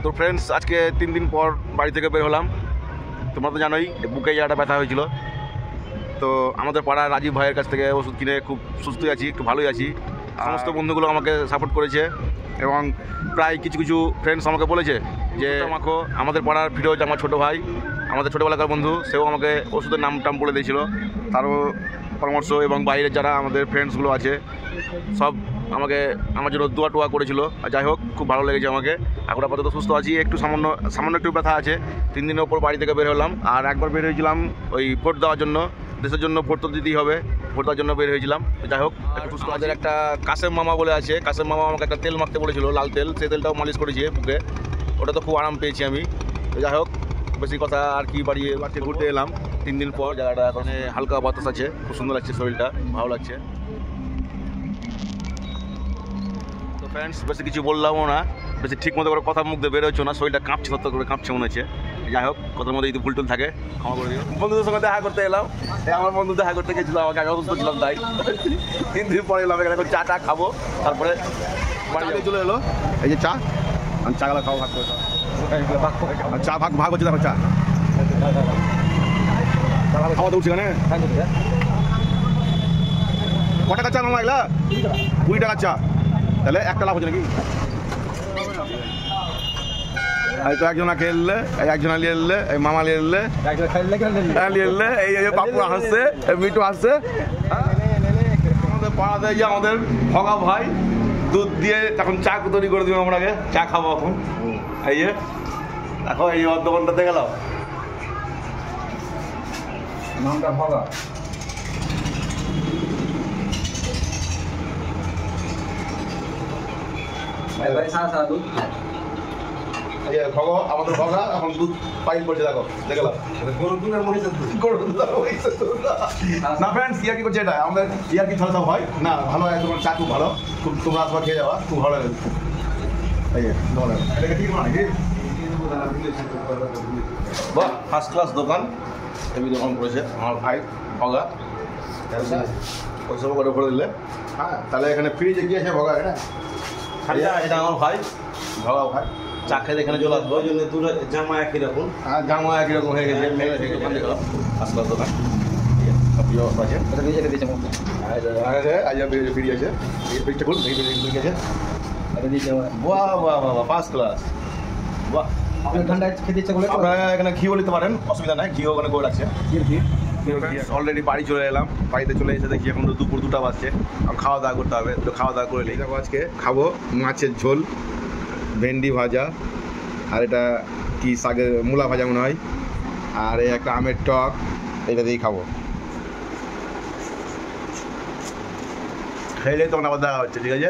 তো ফ্রেন্ডস, আজকে 3 দিন পর বাড়ি থেকে বের হলাম। তোমরা তো জানোই বুকে জায়গাটা ব্যথা হয়েছিল। তো আমাদের পাড়ার রাজীব ভাইয়ের কাছ থেকে ওষুধ কিনে খুব সুস্থই আছি, একটু ভালোই আছি। সমস্ত বন্ধুগুলো আমাকে সাপোর্ট করেছে এবং প্রায় কিছু কিছু ফ্রেন্ডস আমাকে বলেছে যে আমাকে আমাদের পাড়ার ফিরোজ, আমার ছোটো ভাই, আমাদের ছোটোবেলাকার বন্ধু, সেও আমাকে ওষুধের নাম টাম বলে দিয়েছিল। তারও পরামর্শ এবং বাইরের যারা আমাদের ফ্রেন্ডসগুলো আছে সব আমাকে আমার জন্য দোয়া টোয়া করেছিল। আর যাই হোক, খুব ভালো লেগেছে আমাকে। এখন আপাতত সুস্থ আছি, একটু সামান্য একটু ব্যথা আছে। 3 দিনের ওপর বাড়ি থেকে বের হলাম। আর একবার বের হয়েছিলাম ওই ভোট দেওয়ার জন্য, দেশের জন্য ভোট তো দিতেই হবে, ভোট দেওয়ার জন্য বের হয়েছিলাম। যাই হোক, একটু সুস্থ। আমাদের একটা কাসেম মামা বলে আছে, কাসেম মামা আমাকে একটা তেল মাখতে বলেছিল, লাল তেল, সেই তেলটাও মালিশ করেছি বুকে। ওটা তো খুব আরাম পেয়েছি আমি। যাই হোক, বেশি কথা আর কি বাড়িয়ে বাড়িতে ঘুরতে এলাম 3 দিন পর। জায়গাটা এখন হালকা বাতাস আছে, খুব সুন্দর লাগছে, শরীরটা ভালো লাগছে। তো ফ্রেন্ডস, বেশি কিছু বললামও না, বেশি ঠিক মতো করে কথা মুখ দিয়ে বেরোচ্ছ না, শরীরটা কাঁপছে, সত্য করে কাঁপছে মনে হচ্ছে। যাই হোক, কথার মধ্যে যদি ভুল টুল থাকে ক্ষমা করে দিও। বন্ধুদের সঙ্গে দেখা করতে এলাম। আমার বন্ধু দেখা করতে গেছিল, আমাকে আমি অসুস্থ ছিলাম তাই 3 দিন পরে এলাম এখানে। এখন চা টা খাবো, তারপরে বাড়ি চলে এলো। এই যে চা, আমি চা গেলা খাবো, ভাগ করে চা ভাগ হচ্ছে। দেখো চা খাওয়া তো উঠছে এখানে। ক টাকা চা মামা এগুলা? 20 টাকার চা। তাহলে একটা লাভ হচ্ছে নাকি? এই তো একজনা খেললে, একজনা নিয়ে এলে, এই মামা নিয়ে এলে, এই পাপু হাসছে, মিটু হাসছে। আমাদের পাড়াতে যে আমাদের ভগা ভাই দুধ দিয়ে এখন চা তৈরি করে দিবে, আমরাকে চা খাবো এখন। এই যে দেখো, এই দোকানটাতে গেলাম, নামটা ভগা। আমাদের ভগা এখন দুধ পাইল করছে, দেখো দেখলাম। না ফ্রেন্ডস, ইয়ার্কি করছে, এটা আমাদের ইয়ার্কি ছাড়া সব হয় না, ভালো হয়। তোমার চা খুব ভালো, খুব তোমরা আসবা খেয়ে যাওয়া, খুব ভালো লাগে। বাহ, ফার্স্ট ক্লাস দোকান এমনি দোকান করেছে আমার ভাই ভগা। পয়সা করে ভরে দিলে, হ্যাঁ, তাহলে এখানে ফ্রিজে গিয়েছে ভগা। এটা আমার ভাই ভগা ভাই, চা খেয়ে এখানে চলে আসবো। ওই জন্য দূরে জামা একই রকম, হ্যাঁ, জামা একই রকম হয়ে গেছে। দোকান দেখলাম, ফার্স্ট ক্লাস দোকান। First class. বাহ, ঠান্ডা খেতে ইচ্ছা করলে আপনারা এখানে ঘিও নিতে পারেন, অসুবিধা নাই, ঘিও ওখানে করে রাখছে। অলরেডি বাড়ি চলে এলাম, বাড়িতে চলে এসে দেখি এখন তো দুপুর 2টা বাজছে। খাওয়া দাওয়া করতে হবে, তো খাওয়া দাওয়া করে নিই। দেখো আজকে খাবো মাছের ঝোল, ভেন্ডি ভাজা, আর এটা কি শাকের মূলা ভাজা মনে হয়, আর এই একটা আমের টক, এটা দিয়েই খাবো। খেলে তখন আবার দেখা হচ্ছে, ঠিক আছে।